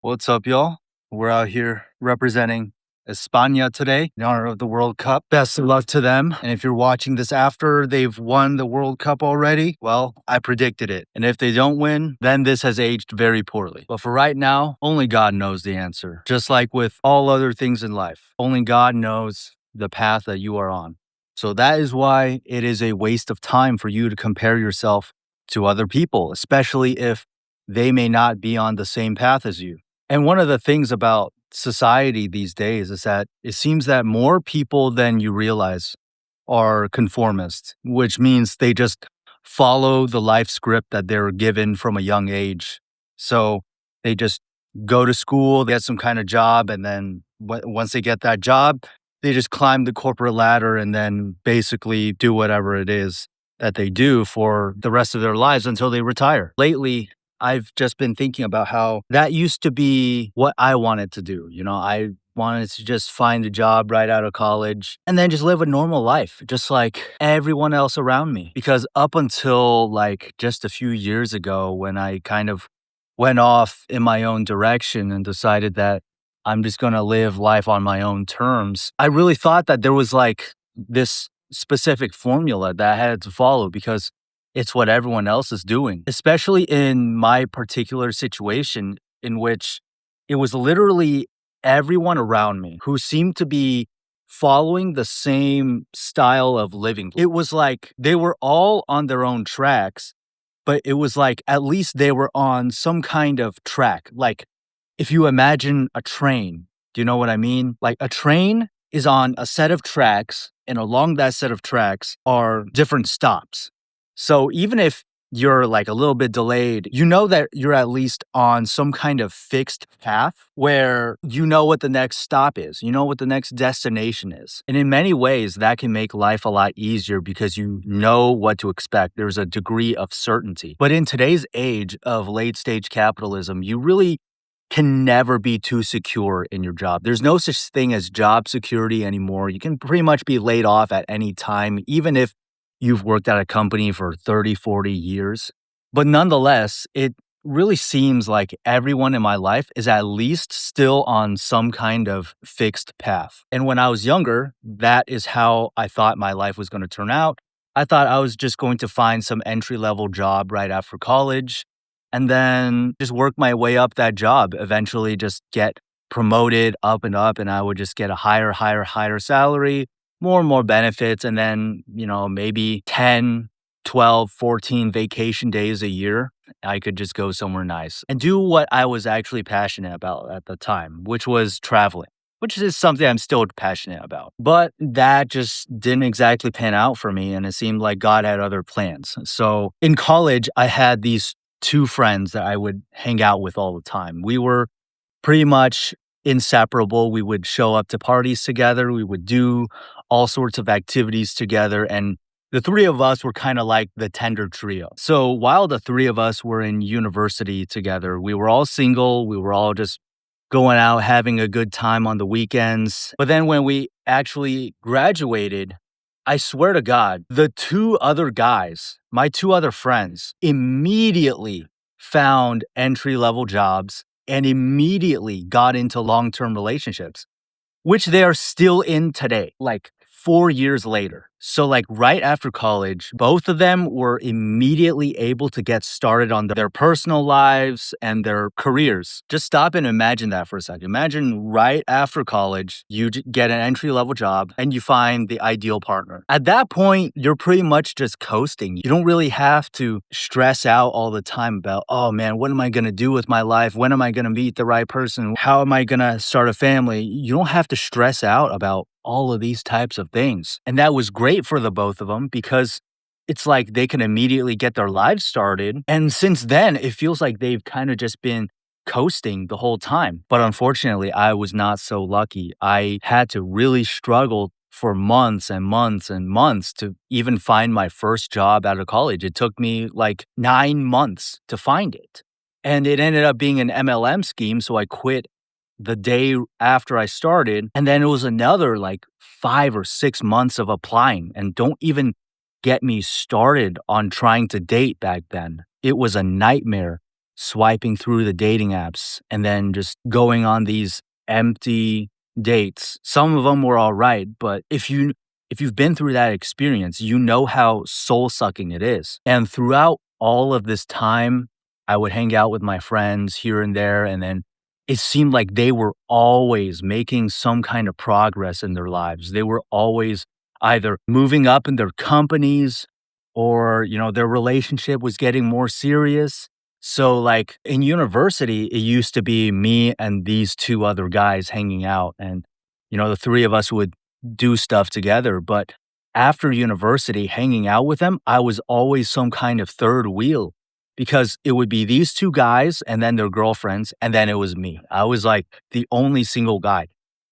What's up, y'all? We're out here representing España today in honor of the World Cup. Best of luck to them. And if you're watching this after they've won the World Cup already, well, I predicted it. And if they don't win, then this has aged very poorly. But for right now, only God knows the answer. Just like with all other things in life, only God knows the path that you are on. So that is why it is a waste of time for you to compare yourself to other people, especially if they may not be on the same path as you. And one of the things about society these days is that it seems that more people than you realize are conformists, which means they just follow the life script that they're given from a young age. So they just go to school, get some kind of job, and then once they get that job, they just climb the corporate ladder and then basically do whatever it is that they do for the rest of their lives until they retire. Lately, I've just been thinking about how that used to be what I wanted to do. I wanted to just find a job right out of college and then just live a normal life, just like everyone else around me. Because up until like just a few years ago, when I kind of went off in my own direction and decided that I'm just going to live life on my own terms, I really thought that there was like this specific formula that I had to follow because it's what everyone else is doing, especially in my particular situation, in which it was literally everyone around me who seemed to be following the same style of living. It was like they were all on their own tracks, but it was like at least they were on some kind of track. Like if you imagine a train, do you know what I mean? Like a train is on a set of tracks, and along that set of tracks are different stops. So even if you're like a little bit delayed, you know that you're at least on some kind of fixed path where you know what the next stop is, you know what the next destination is. And in many ways, that can make life a lot easier because you know what to expect. There's a degree of certainty. But in today's age of late stage capitalism, you really can never be too secure in your job. There's no such thing as job security anymore. You can pretty much be laid off at any time, even if you've worked at a company for 30, 40 years. But nonetheless, it really seems like everyone in my life is at least still on some kind of fixed path. And when I was younger, that is how I thought my life was going to turn out. I thought I was just going to find some entry level job right after college and then just work my way up that job, eventually just get promoted up, and I would just get a higher salary, more and more benefits, and then, maybe 10, 12, 14 vacation days a year. I could just go somewhere nice and do what I was actually passionate about at the time, which was traveling, which is something I'm still passionate about. But that just didn't exactly pan out for me, and it seemed like God had other plans. So in college, I had these two friends that I would hang out with all the time. We were pretty much inseparable. We would show up to parties together. We would do all sorts of activities together. And the three of us were kind of like the tender trio. So while the three of us were in university together, we were all single. We were all just going out, having a good time on the weekends. But then when we actually graduated, I swear to God, the two other guys, my two other friends, immediately found entry level jobs and immediately got into long term relationships, which they are still in today, like 4 years later. So, like right after college, both of them were immediately able to get started on their personal lives and their careers. Just stop and imagine that for a second. Imagine right after college, you get an entry level job and you find the ideal partner. At that point, you're pretty much just coasting. You don't really have to stress out all the time about, oh man, what am I going to do with my life? When am I going to meet the right person? How am I going to start a family? You don't have to stress out about all of these types of things. And that was great for the both of them because it's like they can immediately get their lives started. And since then, it feels like they've kind of just been coasting the whole time. But unfortunately, I was not so lucky. I had to really struggle for months and months and months to even find my first job out of college. It took me like 9 months to find it. And it ended up being an MLM scheme. So I quit the day after I started. And then it was another like 5 or 6 months of applying. And don't even get me started on trying to date back then. It was a nightmare. swiping through the dating apps and then just going on these empty dates. Some of them were all right, but if you've been through that experience, you know how soul-sucking it is. And throughout all of this time, I would hang out with my friends here and there, and then it seemed like they were always making some kind of progress in their lives. They were always either moving up in their companies or, their relationship was getting more serious. So, like in university, it used to be me and these two other guys hanging out, and, the three of us would do stuff together. But after university, hanging out with them, I was always some kind of third wheel because it would be these two guys and then their girlfriends, and then it was me. I was like the only single guy.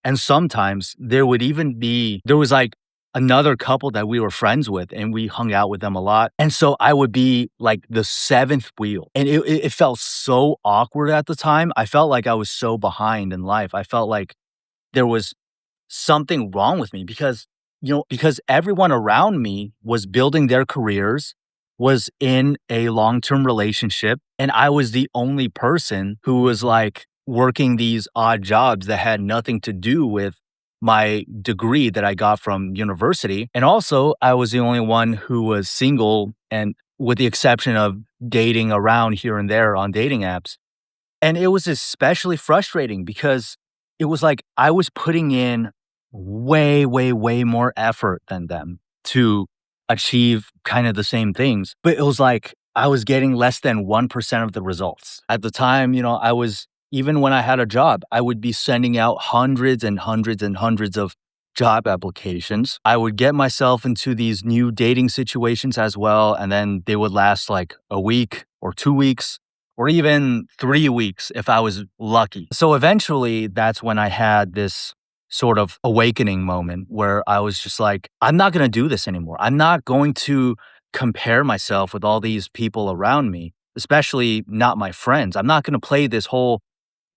And sometimes there was like another couple that we were friends with and we hung out with them a lot. And so I would be like the seventh wheel. And it felt so awkward at the time. I felt like I was so behind in life. I felt like there was something wrong with me because everyone around me was building their careers, was in a long-term relationship, and I was the only person who was like working these odd jobs that had nothing to do with my degree that I got from university. And also, I was the only one who was single and with the exception of dating around here and there on dating apps. And it was especially frustrating because it was like I was putting in way, way, way more effort than them to achieve kind of the same things. But it was like I was getting less than 1% of the results. At the time, even when I had a job, I would be sending out hundreds and hundreds and hundreds of job applications. I would get myself into these new dating situations as well. And then they would last like a week or 2 weeks or even 3 weeks if I was lucky. So eventually, that's when I had this sort of awakening moment where I was just like, I'm not going to do this anymore. I'm not going to compare myself with all these people around me, especially not my friends. I'm not going to play this whole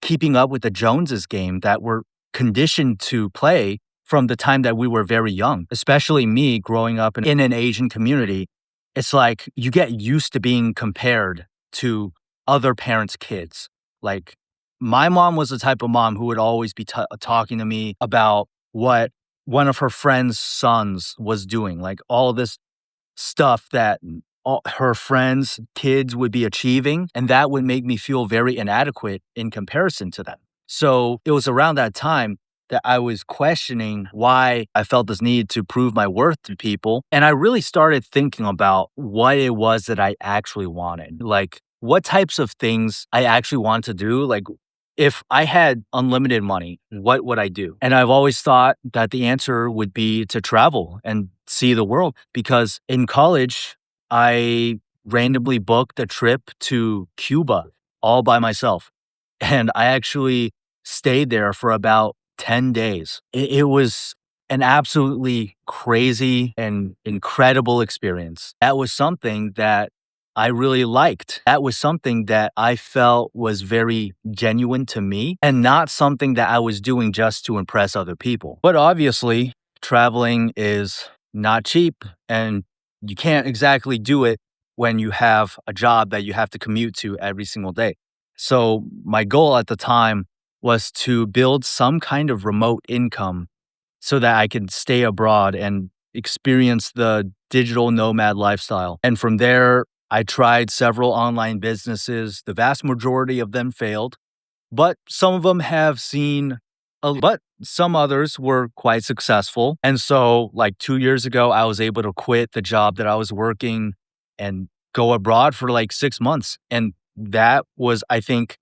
keeping up with the Joneses game that we're conditioned to play from the time that we were very young, especially me growing up in an Asian community. It's like you get used to being compared to other parents' kids. Like my mom was the type of mom who would always be talking to me about what one of her friends' sons was doing, like all this stuff that all her friends' kids would be achieving, and that would make me feel very inadequate in comparison to them. So it was around that time that I was questioning why I felt this need to prove my worth to people. And I really started thinking about what it was that I actually wanted. Like, what types of things I actually want to do. Like, if I had unlimited money, what would I do? And I've always thought that the answer would be to travel and see the world because in college, I randomly booked a trip to Cuba all by myself. And I actually stayed there for about 10 days. It was an absolutely crazy and incredible experience. That was something that I really liked. That was something that I felt was very genuine to me and not something that I was doing just to impress other people. But obviously, traveling is not cheap and you can't exactly do it when you have a job that you have to commute to every single day. So, my goal at the time was to build some kind of remote income so that I could stay abroad and experience the digital nomad lifestyle. And from there, I tried several online businesses. The vast majority of them failed, but some of them have seen but some others were quite successful. And so, like 2 years ago, I was able to quit the job that I was working and go abroad for like 6 months. And that was, I think,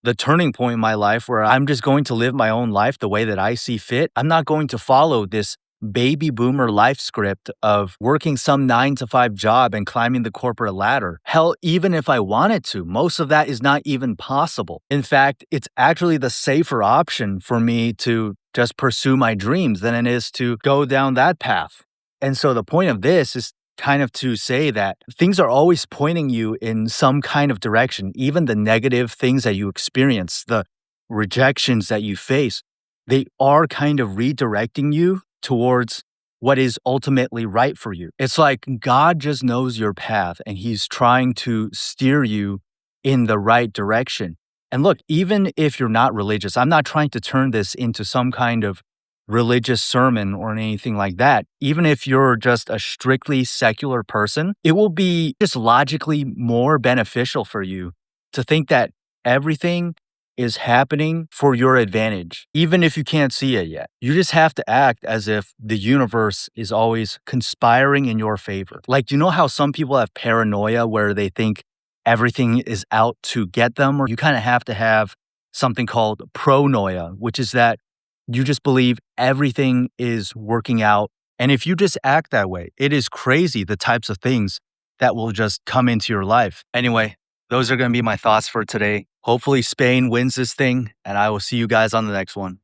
the turning point in my life where I'm just going to live my own life the way that I see fit. I'm not going to follow this baby boomer life script of working some 9 to 5 job and climbing the corporate ladder. Hell, even if I wanted to, most of that is not even possible. In fact, it's actually the safer option for me to just pursue my dreams than it is to go down that path. And so the point of this is kind of to say that things are always pointing you in some kind of direction, even the negative things that you experience, the rejections that you face, they are kind of redirecting you towards what is ultimately right for you. It's like God just knows your path and he's trying to steer you in the right direction. And look, even if you're not religious, I'm not trying to turn this into some kind of religious sermon or anything like that. Even if you're just a strictly secular person, it will be just logically more beneficial for you to think that everything is happening for your advantage, even if you can't see it yet. You just have to act as if the universe is always conspiring in your favor. Like, you know how some people have paranoia where they think everything is out to get them? Or you kind of have to have something called pronoia, which is that you just believe everything is working out. And if you just act that way, it is crazy the types of things that will just come into your life. Anyway, those are going to be my thoughts for today. Hopefully, Spain wins this thing, and I will see you guys on the next one.